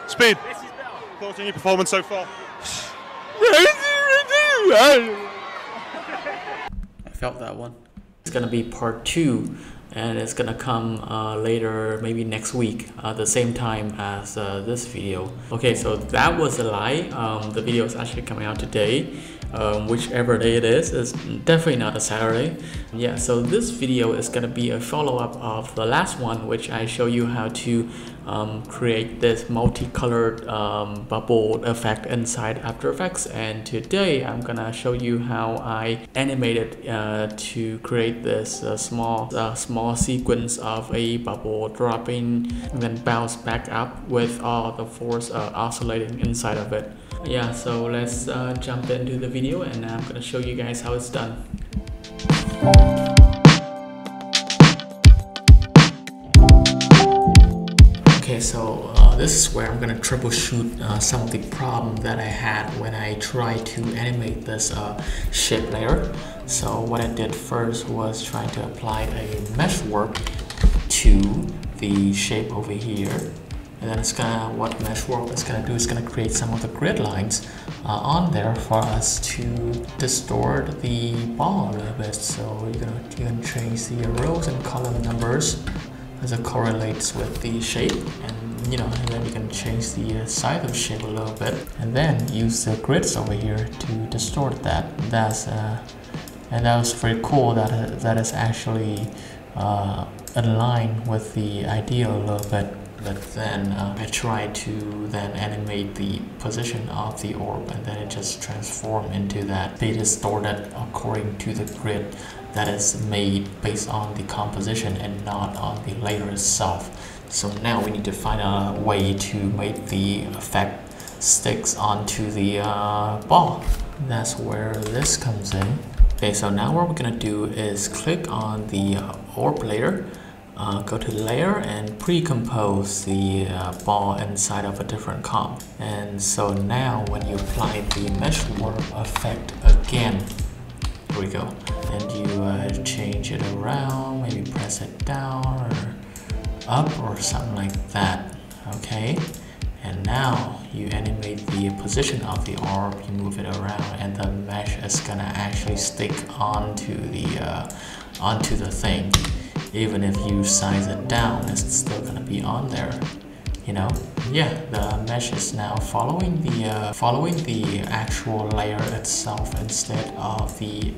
Speed. Thoughts on your performance so far? I felt that one. It's gonna be part 2, and it's gonna come later, maybe next week, the same time as this video. Okay, so that was a lie. The video is actually coming out today. Whichever day it is, it's definitely not a Saturday. Yeah, so this video is gonna be a follow-up of the last one, which I show you how to create this multicolored bubble effect inside After Effects. And today I'm gonna show you how I animated to create this small sequence of a bubble dropping and then bounce back up with all the force oscillating inside of it. Yeah, so let's jump into the video, and I'm gonna show you guys how it's done. Okay, so this is where I'm gonna troubleshoot some of the problem that I had when I tried to animate this shape layer. So what I did first was trying to apply a mesh warp to the shape over here. And then what mesh warp is gonna do is gonna create some of the grid lines on there for us to distort the ball a little bit. So you can change the rows and column numbers as it correlates with the shape, and then you can change the size of the shape a little bit, and then use the grids over here to distort that. And that was very cool. That is actually in line with the idea a little bit. But then I tried to then animate the position of the orb, and then it just transformed into that. They distorted according to the grid that is made based on the composition and not on the layer itself. So now we need to find a way to make the effect sticks onto the ball. That's where this comes in. Okay, so now what we're gonna do is click on the orb layer. Go to layer and pre-compose the ball inside of a different comp. And so now when you apply the mesh warp effect again, here we go, and you change it around, maybe press it down or up or something like that. Okay, and now you animate the position of the orb, you move it around, and the mesh is gonna actually stick onto the thing. Even if you size it down, it's still gonna be on there, Yeah, the mesh is now following the actual layer itself instead of the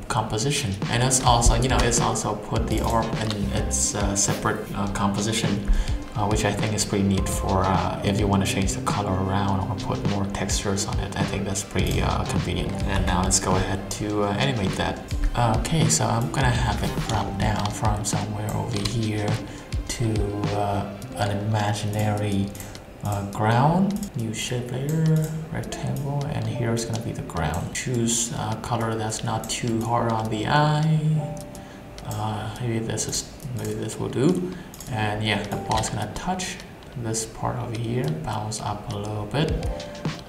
composition. And it's also, it's also put the orb in its separate composition, which I think is pretty neat for if you want to change the color around or put more textures on it. I think that's pretty convenient. And now let's go ahead to animate that. Okay, so I'm gonna have it drop down from somewhere over here to an imaginary ground. New shape layer, rectangle, and here's gonna be the ground. Choose a color that's not too hard on the eye. Maybe this will do. And yeah, the ball's gonna touch this part over here, bounce up a little bit,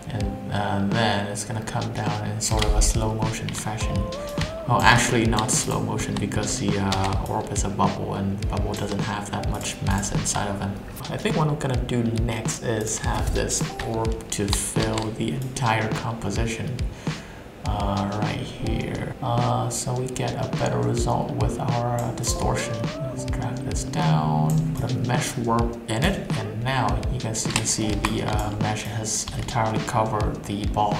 and then it's gonna come down in sort of a slow motion fashion. Well, actually not slow motion, because the orb is a bubble and the bubble doesn't have that much mass inside of it. I think what I'm gonna do next is have this orb to fill the entire composition right here. So we get a better result with our distortion. Let's drag this down, put a mesh warp in it, and now you can see the mesh has entirely covered the ball.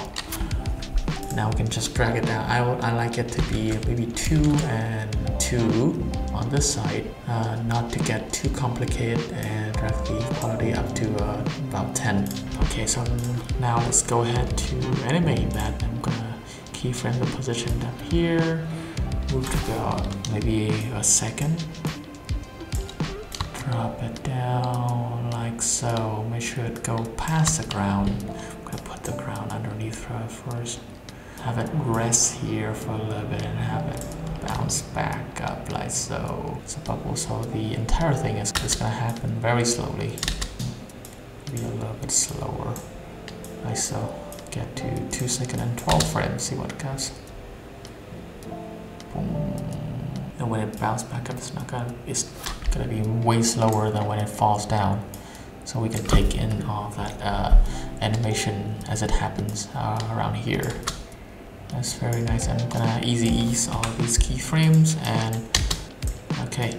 Now we can just drag it down. I like it to be maybe 2 and 2 on this side, not to get too complicated, and drag the quality up to about 10. Okay, so now let's go ahead to animate that. I'm gonna keyframe the position up here, move to about maybe a second, drop it down like so, make sure it go past the ground. I'm gonna put the ground underneath first. Have it rest here for a little bit and have it bounce back up like so. It's a bubble, so the entire thing is just gonna happen very slowly. Maybe a little bit slower, like so. Get to 2 seconds and 12 frames, see what it goes. Boom. And when it bounces back up, it's gonna be way slower than when it falls down. so we can take in all that animation as it happens around here. That's very nice. I'm gonna easy ease all these keyframes, and okay,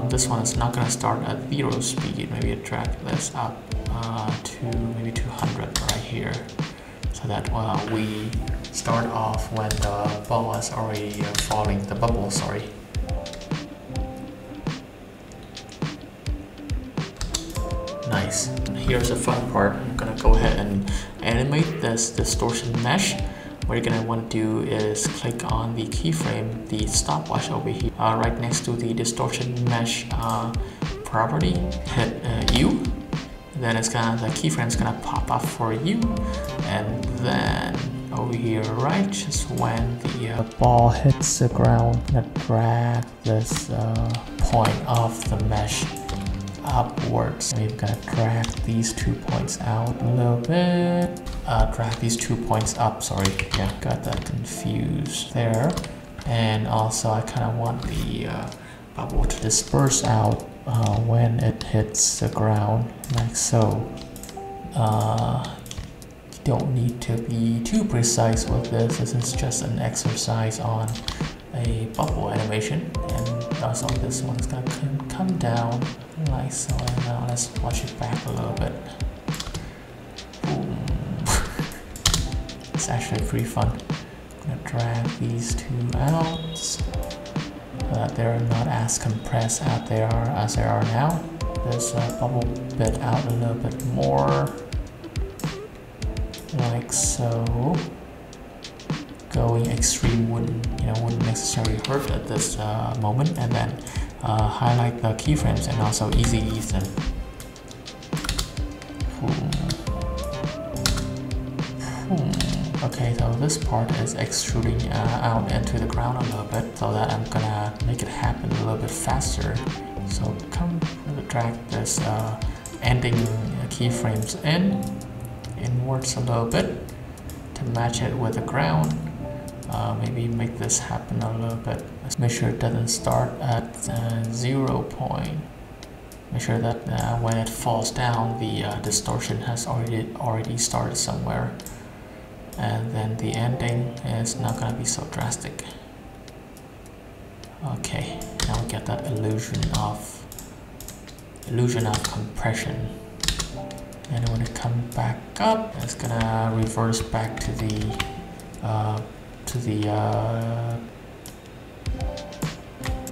this one is not gonna start at 0 speed. Maybe drag this up to maybe 200 right here, so that we start off when the ball is already falling, the bubble, sorry. Nice. Here's the fun part. I'm gonna go ahead and animate this distortion mesh. What you're gonna want to do is click on the keyframe, the stopwatch over here, right next to the distortion mesh property. Hit U. Then it's the keyframe's gonna pop up for you, and then over here, right, just when the ball hits the ground, I'm gonna drag this point of the mesh upwards. We're gonna drag these 2 points out a little bit. Drag these 2 points up, sorry. Yeah, got that confused there. And also I kind of want the bubble to disperse out when it hits the ground, like so. You don't need to be too precise with this. This is just an exercise on a bubble animation. And also this one is gonna come down like so. And now let's watch it back a little bit. Boom. It's actually pretty fun. I'm gonna drag these two out so that they're not as compressed out there as they are now. This bubble bit out a little bit more, like so. Going extreme wouldn't necessarily hurt at this moment. And then highlight the keyframes and also easy ease them. Okay, so this part is extruding out into the ground a little bit, so that I'm gonna make it happen a little bit faster. So drag this ending keyframes inwards a little bit to match it with the ground. Maybe make this happen a little bit. Let's make sure it doesn't start at 0 point. Make sure that when it falls down, the distortion has already started somewhere, and then the ending is not going to be so drastic. Okay, now we get that illusion of compression. And when it comes back up, it's gonna reverse back to the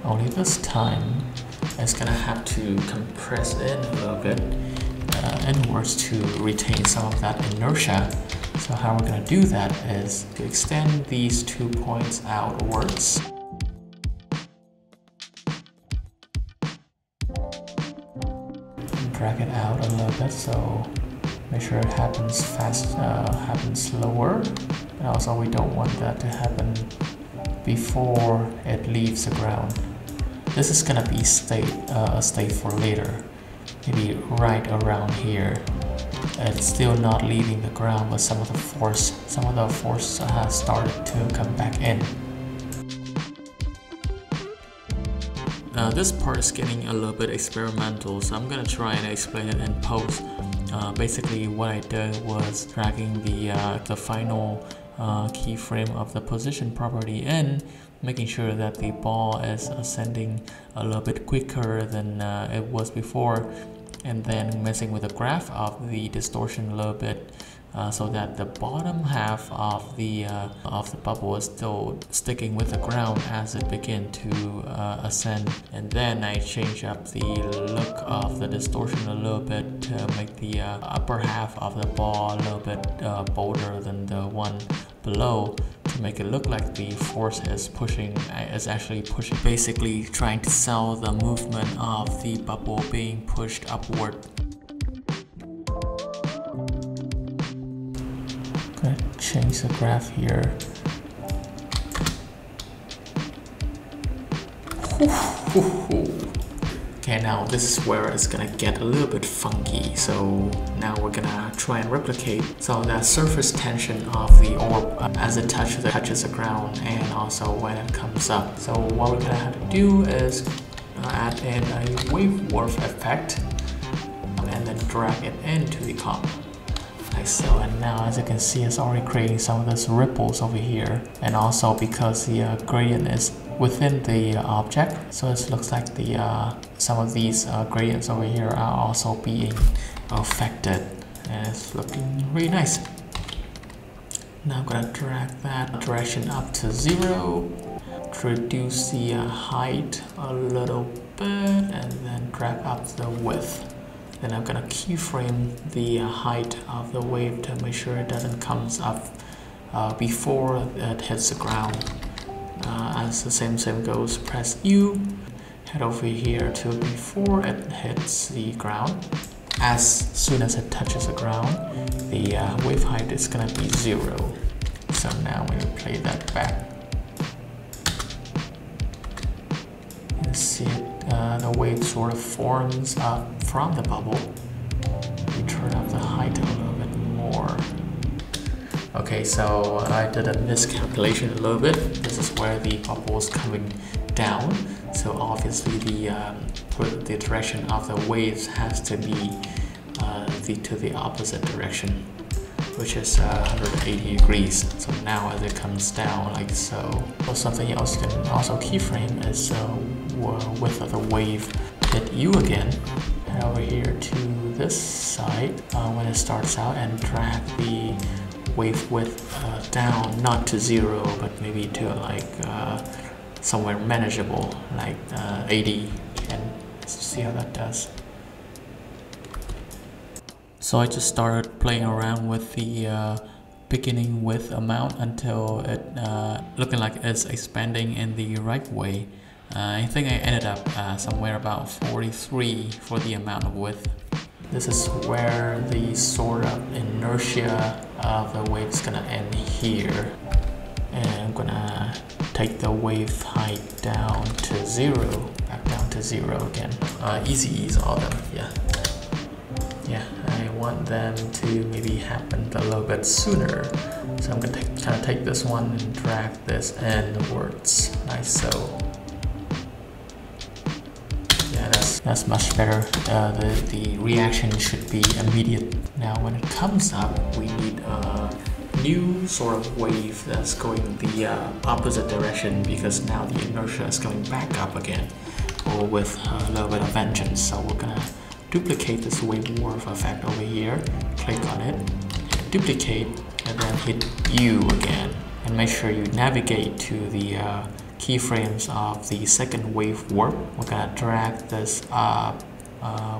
only this time it's gonna have to compress in a little bit inwards to retain some of that inertia. So how we're gonna do that is to extend these 2 points outwards. Drag it out a little bit, so make sure it happens happens slower. And also we don't want that to happen before it leaves the ground. This is gonna be a state for later, maybe right around here. It's still not leaving the ground, but some of the force has started to come back in. This part is getting a little bit experimental, so I'm gonna try and explain it in post. Basically, what I did was dragging the final keyframe of the position property in, making sure that the ball is ascending a little bit quicker than it was before, and then messing with the graph of the distortion a little bit, so that the bottom half of the bubble is still sticking with the ground as it begins to ascend. And then I change up the look of the distortion a little bit to make the upper half of the ball a little bit bolder than the one below, to make it look like the force is actually pushing, basically trying to sell the movement of the bubble being pushed upward. Gonna change the graph here. Okay, now this is where it's gonna get a little bit funky. So now we're gonna try and replicate some of that surface tension of the orb as it touches the ground, and also when it comes up. So what we're gonna have to do is add in a wave warp effect, and then drag it into the comp. Like so, and now as you can see, it's already creating some of those ripples over here, and also because the gradient is within the object, so it looks like the some of these gradients over here are also being affected, and it's looking really nice. Now I'm gonna drag that direction up to 0, to reduce the height a little bit, and then drag up the width. Then I'm gonna keyframe the height of the wave to make sure it doesn't come up before it hits the ground. As the same goes, press U, head over here to before it hits the ground. As soon as it touches the ground, the wave height is gonna be 0. So now when you play that back, you see it, the wave sort of forms up from the bubble. We turn up the height a little bit more. Okay, so I did a miscalculation a little bit. This is where the bubble is coming down. So obviously the direction of the waves has to be to the opposite direction, which is 180 degrees. So now as it comes down like so. Or something else you can also keyframe is width of the wave. Hit U again, head over here to this side when it starts out, and drag the wave width down, not to 0, but maybe to like somewhere manageable, like 80, and see how that does. So I just started playing around with the beginning width amount until it looking like it's expanding in the right way. I think I ended up somewhere about 43 for the amount of width. This is where the sort of inertia of the wave is gonna end here. And I'm gonna take the wave height down to 0, back down to 0 again. Easy ease all of them, yeah. Yeah, I want them to maybe happen a little bit sooner. So I'm gonna kind of take this one and drag this inwards, like so. Yeah, that's much better. The reaction should be immediate. Now when it comes up, we need a new sort of wave that's going the opposite direction, because now the inertia is going back up again, or with a little bit of vengeance. So we're gonna duplicate this wave morph effect over here, click on it, duplicate, and then hit U again, and make sure you navigate to the keyframes of the second wave warp. We're gonna drag this up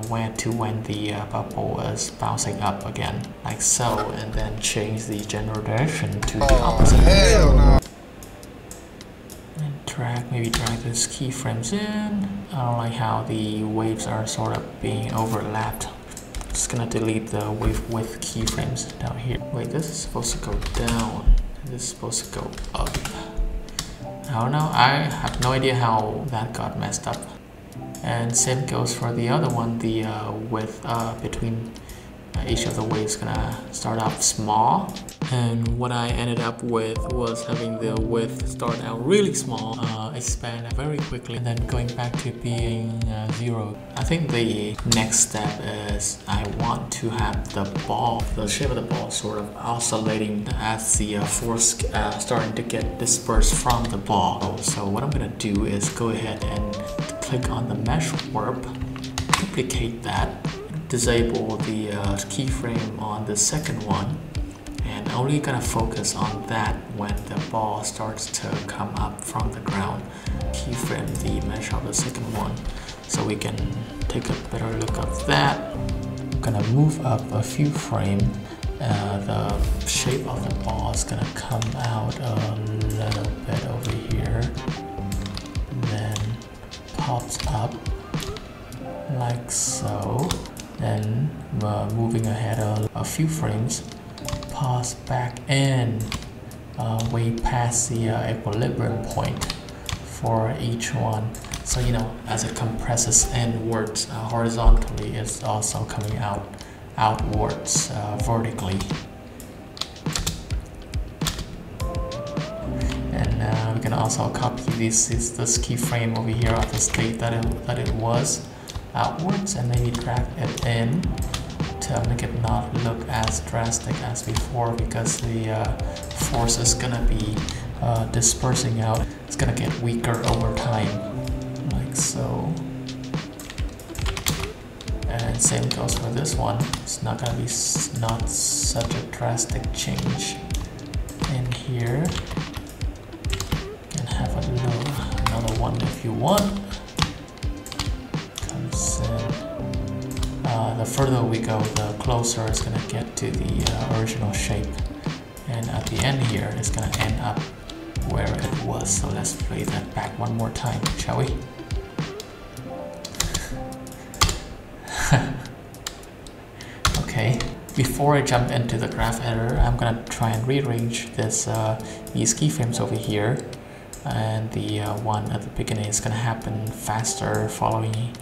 when the bubble is bouncing up again, like so, and then change the general direction to the opposite. Hell no. And maybe drag these keyframes in. I don't like how the waves are sort of being overlapped. Just gonna delete the wave width keyframes down here. Wait, this is supposed to go down. This is supposed to go up. I don't know, I have no idea how that got messed up. And same goes for the other one. The width between each of the waves gonna start off small, and what I ended up with was having the width start out really small, expand very quickly, and then going back to being 0. I think the next step is I want to have the ball, the shape of the ball sort of oscillating as the force starting to get dispersed from the ball. So what I'm gonna do is go ahead and click on the mesh warp, duplicate that, disable the keyframe on the second one, and only gonna focus on that when the ball starts to come up from the ground. Keyframe the mesh of the second one so we can take a better look at that. I'm gonna move up a few frames. The shape of the ball is gonna come out a little bit over here, and then pops up like so. Then moving ahead a few frames, pause back in way past the equilibrium point for each one. So you know, as it compresses inwards horizontally, it's also coming outwards vertically. And we can also copy this keyframe over here of the state that it was outwards, and maybe drag it in make it not look as drastic as before, because the force is gonna be dispersing out. It's gonna get weaker over time, like so. And same goes for this one. It's not gonna be not such a drastic change in here. You can have another one if you want. Comes in. The further we go, the closer it's gonna get to the original shape. And at the end here, it's gonna end up where it was. So let's play that back one more time, shall we? Okay, before I jump into the graph editor, I'm gonna try and rearrange these keyframes over here, and the one at the beginning is gonna happen faster following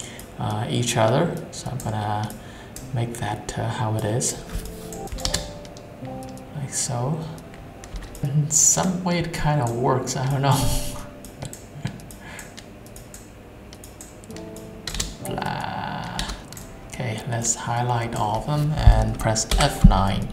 each other. So I'm gonna make that how it is, like so. In some way it kind of works, I don't know. Blah. Okay, let's highlight all of them and press F9.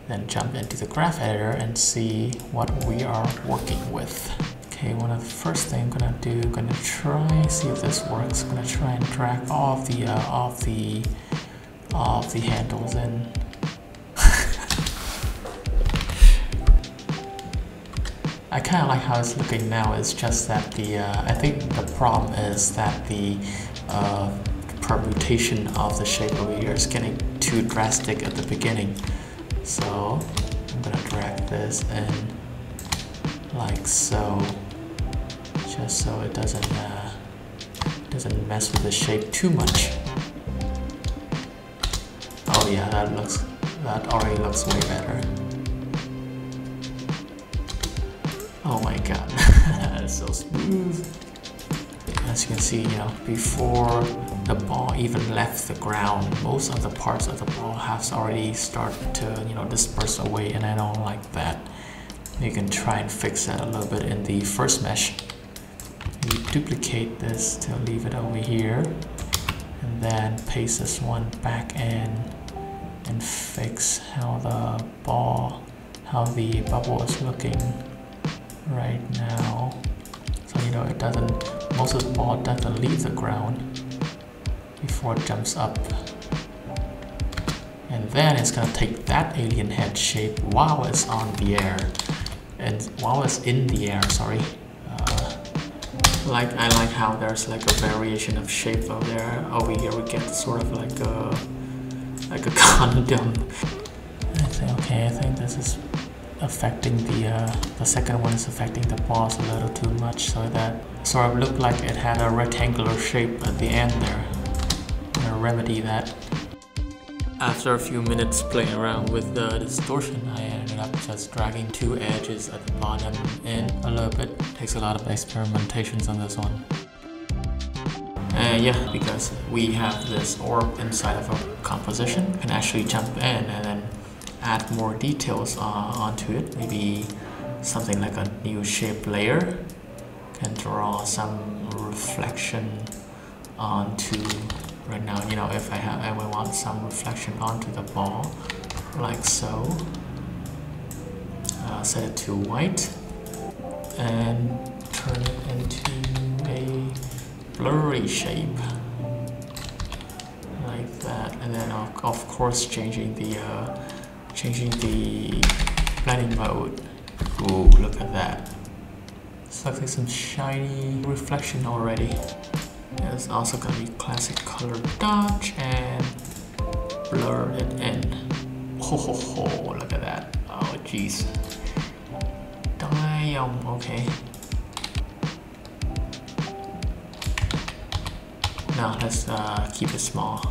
Then jump into the graph editor and see what we are working with. Okay, one of the first things I'm gonna do, I'm gonna try see if this works. I'm gonna try and drag all of the handles in. I kind of like how it's looking now. It's just that I think the problem is that the permutation of the shape over here is getting too drastic at the beginning. So I'm gonna drag this in like so, just so it doesn't mess with the shape too much. Oh yeah, that already looks way better. Oh my god, that is so smooth. As you can see, before the ball even left the ground, most of the parts of the ball has already started to, disperse away, and I don't like that. You can try and fix that a little bit in the first mesh. You duplicate this to leave it over here, and then paste this one back in and fix how the bubble is looking right now. So it doesn't, most of the ball doesn't leave the ground before it jumps up. And then it's gonna take that alien head shape while it's on the air, and while it's in the air, sorry. I like how there's like a variation of shape over there. Over here we get sort of like a condom. I think this is affecting the second one is affecting the balls a little too much, so that sort of looked like it had a rectangular shape at the end there. I'm gonna remedy that. After a few minutes playing around with the distortion, I ended up just dragging two edges at the bottom in a little bit. Takes a lot of experimentations on this one. Yeah, because we have this orb inside of a composition, you can actually jump in and then add more details onto it. Maybe something like a new shape layer. Can draw some reflection onto. Right now, if I want some reflection onto the ball, like so. Set it to white and turn it into a blurry shape, like that. And then of course changing the blending mode. Ooh, look at that! It's like some shiny reflection already. There's also going to be classic color dodge and blur it in. Ho ho ho, look at that. Oh jeez. Damn, okay. Now let's keep it small.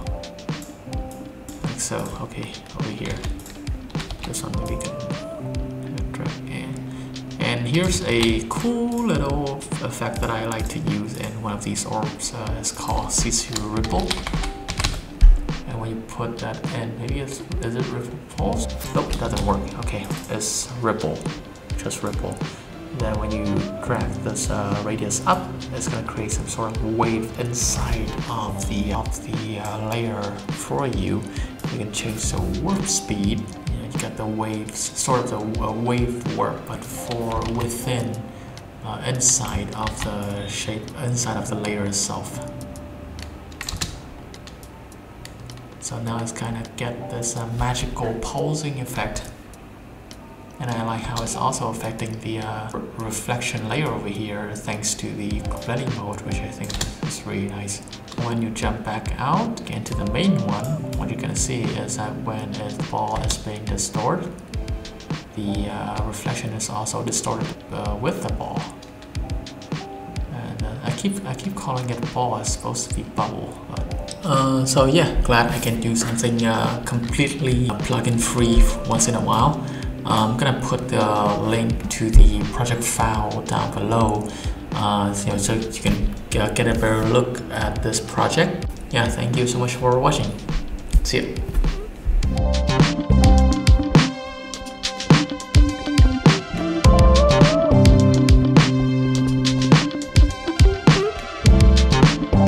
Like so, okay, over here. This one we can drag in. And here's a cool little effect that I like to use in one of these orbs. It's called See-Through Ripple. And when you put that in, maybe is it ripple? Nope, it doesn't work. Okay, it's ripple, just ripple. Then when you drag this radius up, it's going to create some sort of wave inside of the layer for you. You can change the warp speed. You get the waves, sort of the wave warp, but for within, inside of the shape, inside of the layer itself. So now it's kind of get this magical pulsing effect. And I like how it's also affecting the reflection layer over here thanks to the blending mode, which I think is really nice. When you jump back out into the main one, what you're going to see is that when the ball is being distorted, the reflection is also distorted with the ball. And I keep calling it ball, it's supposed to be bubble. So yeah, glad I can do something completely plugin free once in a while. I'm gonna put the link to the project file down below, so you can get a better look at this project. Yeah, thank you so much for watching. See you.